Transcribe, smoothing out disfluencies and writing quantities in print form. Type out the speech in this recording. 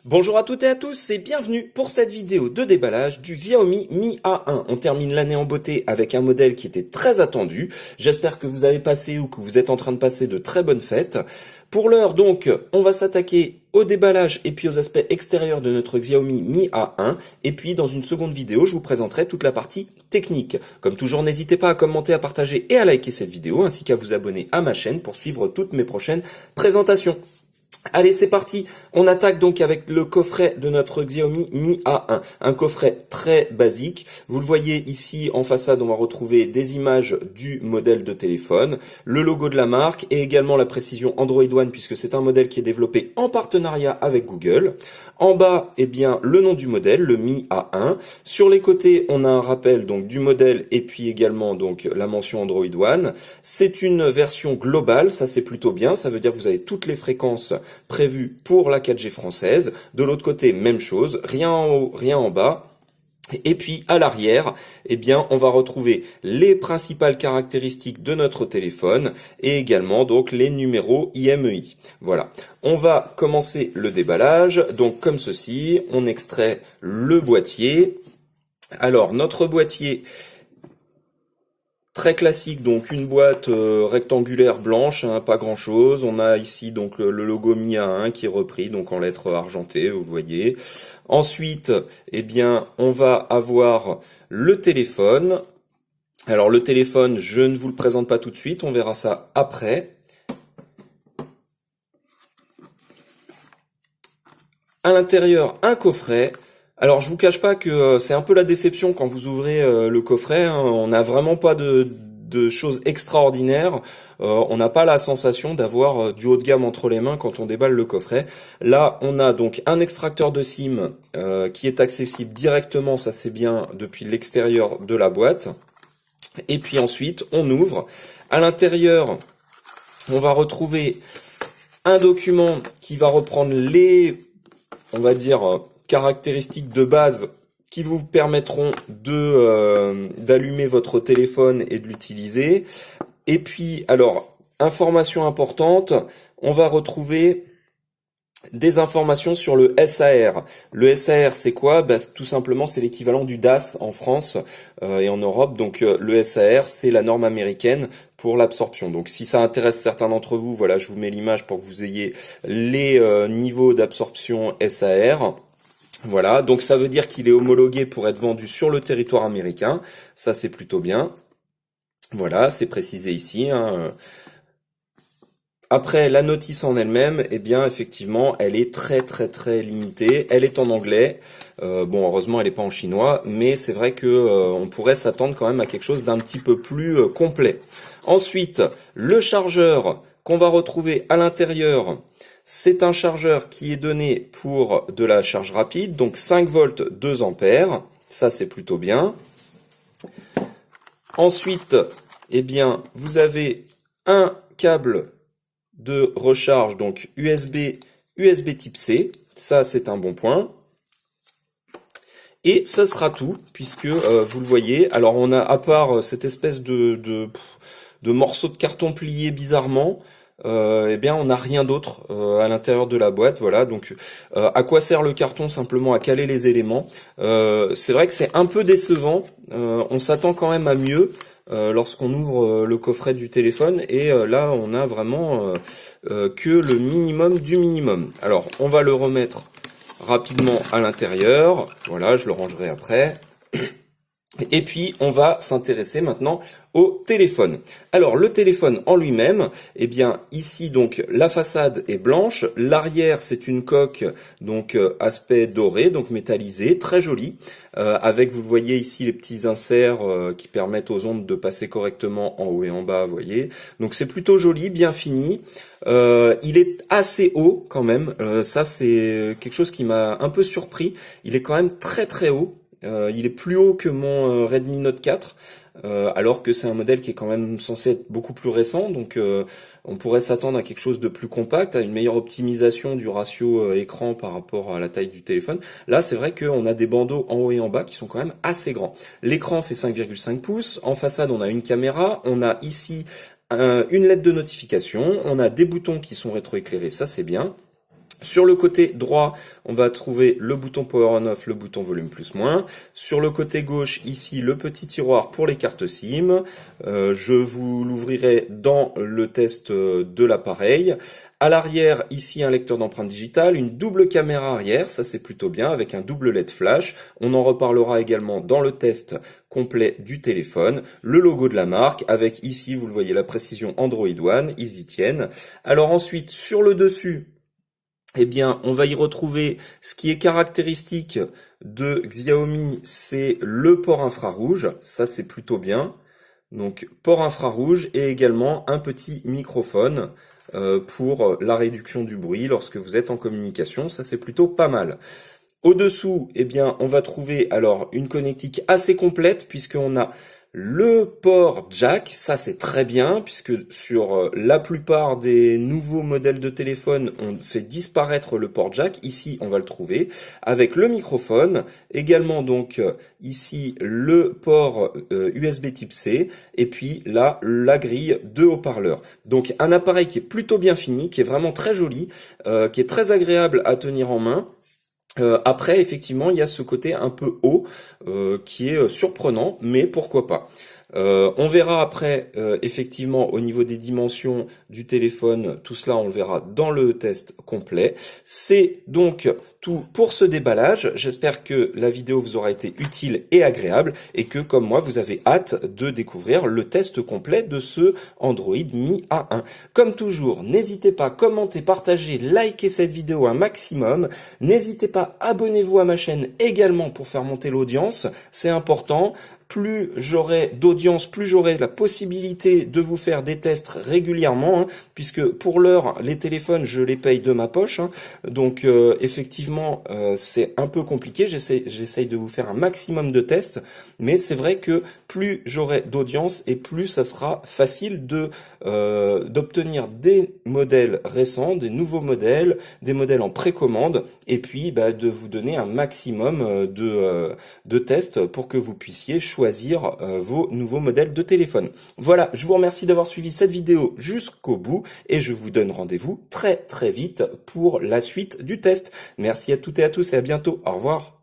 Bonjour à toutes et à tous et bienvenue pour cette vidéo de déballage du Xiaomi Mi A1. On termine l'année en beauté avec un modèle qui était très attendu. J'espère que vous avez passé ou que vous êtes en train de passer de très bonnes fêtes. Pour l'heure donc, on va s'attaquer au déballage et puis aux aspects extérieurs de notre Xiaomi Mi A1. Et puis dans une seconde vidéo, je vous présenterai toute la partie technique. Comme toujours, n'hésitez pas à commenter, à partager et à liker cette vidéo ainsi qu'à vous abonner à ma chaîne pour suivre toutes mes prochaines présentations. Allez, c'est parti. On attaque donc avec le coffret de notre Xiaomi Mi A1. Un coffret très basique. Vous le voyez ici en façade, on va retrouver des images du modèle de téléphone, le logo de la marque et également la précision Android One puisque c'est un modèle qui est développé en partenariat avec Google. En bas, eh bien, le nom du modèle, le Mi A1. Sur les côtés, on a un rappel donc du modèle et puis également donc la mention Android One. C'est une version globale, ça c'est plutôt bien. Ça veut dire que vous avez toutes les fréquences prévues pour la 4G française. De l'autre côté, même chose, rien en haut, rien en bas. Et puis à l'arrière, eh bien, on va retrouver les principales caractéristiques de notre téléphone et également donc les numéros IMEI. Voilà. On va commencer le déballage. Donc comme ceci, on extrait le boîtier. Alors notre boîtier très classique, donc une boîte rectangulaire blanche, hein, pas grand chose. On a ici donc le logo Mi A1 qui est repris donc en lettres argentées, vous voyez. Ensuite, eh bien, on va avoir le téléphone. Alors le téléphone, je ne vous le présente pas tout de suite, on verra ça après. À l'intérieur, un coffret. Alors je vous cache pas que c'est un peu la déception quand vous ouvrez le coffret, hein. On n'a vraiment pas de choses extraordinaires. On n'a pas la sensation d'avoir du haut de gamme entre les mains quand on déballe le coffret. Là, on a donc un extracteur de SIM qui est accessible directement, ça c'est bien, depuis l'extérieur de la boîte. Et puis ensuite, on ouvre. À l'intérieur, on va retrouver un document qui va reprendre on va dire, caractéristiques de base qui vous permettront d'allumer votre téléphone et de l'utiliser. Et puis, alors, information importante, on va retrouver des informations sur le SAR. Le SAR, c'est quoi? Tout simplement, c'est l'équivalent du DAS en France et en Europe. Donc, le SAR, c'est la norme américaine pour l'absorption. Donc, si ça intéresse certains d'entre vous, voilà, je vous mets l'image pour que vous ayez les niveaux d'absorption SAR. Voilà, donc ça veut dire qu'il est homologué pour être vendu sur le territoire américain. Ça, c'est plutôt bien. Voilà, c'est précisé ici, hein. Après, la notice en elle-même, eh bien, effectivement, elle est très très très limitée. Elle est en anglais. Bon, heureusement, elle n'est pas en chinois, mais c'est vrai que on pourrait s'attendre quand même à quelque chose d'un petit peu plus complet. Ensuite, le chargeur qu'on va retrouver à l'intérieur, c'est un chargeur qui est donné pour de la charge rapide, donc 5 volts 2 ampères. Ça, c'est plutôt bien. Ensuite, eh bien, vous avez un câble de recharge, donc USB type C, ça c'est un bon point. Et ça sera tout, puisque vous le voyez, alors on a à part cette espèce de morceau de carton plié bizarrement, eh bien on n'a rien d'autre à l'intérieur de la boîte, voilà. Donc à quoi sert le carton? Simplement à caler les éléments. C'est vrai que c'est un peu décevant, on s'attend quand même à mieux. Lorsqu'on ouvre le coffret du téléphone et là on a vraiment que le minimum du minimum. Alors on va le remettre rapidement à l'intérieur, voilà, je le rangerai après. Et puis on va s'intéresser maintenant au téléphone. Alors le téléphone en lui-même, eh bien ici donc la façade est blanche, l'arrière c'est une coque donc aspect doré, donc métallisé, très joli, avec vous le voyez ici les petits inserts qui permettent aux ondes de passer correctement en haut et en bas, vous voyez. Donc c'est plutôt joli, bien fini. Il est assez haut quand même, ça c'est quelque chose qui m'a un peu surpris. Il est quand même très très haut. Il est plus haut que mon Redmi Note 4, alors que c'est un modèle qui est quand même censé être beaucoup plus récent, donc on pourrait s'attendre à quelque chose de plus compact, à une meilleure optimisation du ratio écran par rapport à la taille du téléphone. Là, c'est vrai qu'on a des bandeaux en haut et en bas qui sont quand même assez grands. L'écran fait 5,5 pouces, en façade on a une caméra, on a ici une lettre de notification, on a des boutons qui sont rétroéclairés, ça c'est bien. Sur le côté droit, on va trouver le bouton Power On Off, le bouton volume plus moins. Sur le côté gauche, ici, le petit tiroir pour les cartes SIM. Je vous l'ouvrirai dans le test de l'appareil. À l'arrière, ici, un lecteur d'empreintes digitales, une double caméra arrière, ça c'est plutôt bien, avec un double LED flash. On en reparlera également dans le test complet du téléphone. Le logo de la marque, avec ici, vous le voyez, la précision Android One, ils y tiennent. Alors ensuite, sur le dessus, eh bien, on va y retrouver ce qui est caractéristique de Xiaomi, c'est le port infrarouge. Ça, c'est plutôt bien. Donc, port infrarouge et également un petit microphone pour la réduction du bruit lorsque vous êtes en communication. Ça, c'est plutôt pas mal. Au-dessous, eh bien, on va trouver alors une connectique assez complète puisqu'on a le port jack, ça c'est très bien, puisque sur la plupart des nouveaux modèles de téléphone, on fait disparaître le port jack. Ici, on va le trouver avec le microphone, également donc ici le port USB type C, et puis là, la grille de haut-parleurs. Donc un appareil qui est plutôt bien fini, qui est vraiment très joli, qui est très agréable à tenir en main. Après, effectivement, il y a ce côté un peu haut qui est surprenant, mais pourquoi pas. On verra après, effectivement, au niveau des dimensions du téléphone, tout cela, on le verra dans le test complet. C'est donc tout pour ce déballage. J'espère que la vidéo vous aura été utile et agréable et que, comme moi, vous avez hâte de découvrir le test complet de ce Android Mi A1. Comme toujours, n'hésitez pas à commenter, partager, liker cette vidéo un maximum. N'hésitez pas, abonnez-vous à ma chaîne également pour faire monter l'audience. C'est important. Plus j'aurai d'audience, plus j'aurai la possibilité de vous faire des tests régulièrement, hein, puisque pour l'heure, les téléphones, je les paye de ma poche. Hein, donc effectivement, c'est un peu compliqué. J'essaye de vous faire un maximum de tests, mais c'est vrai que plus j'aurai d'audience et plus ça sera facile de d'obtenir des modèles récents, des nouveaux modèles, des modèles en précommande, et puis de vous donner un maximum de tests pour que vous puissiez choisir vos nouveaux modèles de téléphone. Voilà, je vous remercie d'avoir suivi cette vidéo jusqu'au bout et je vous donne rendez-vous très très vite pour la suite du test. Merci à toutes et à tous et à bientôt. Au revoir.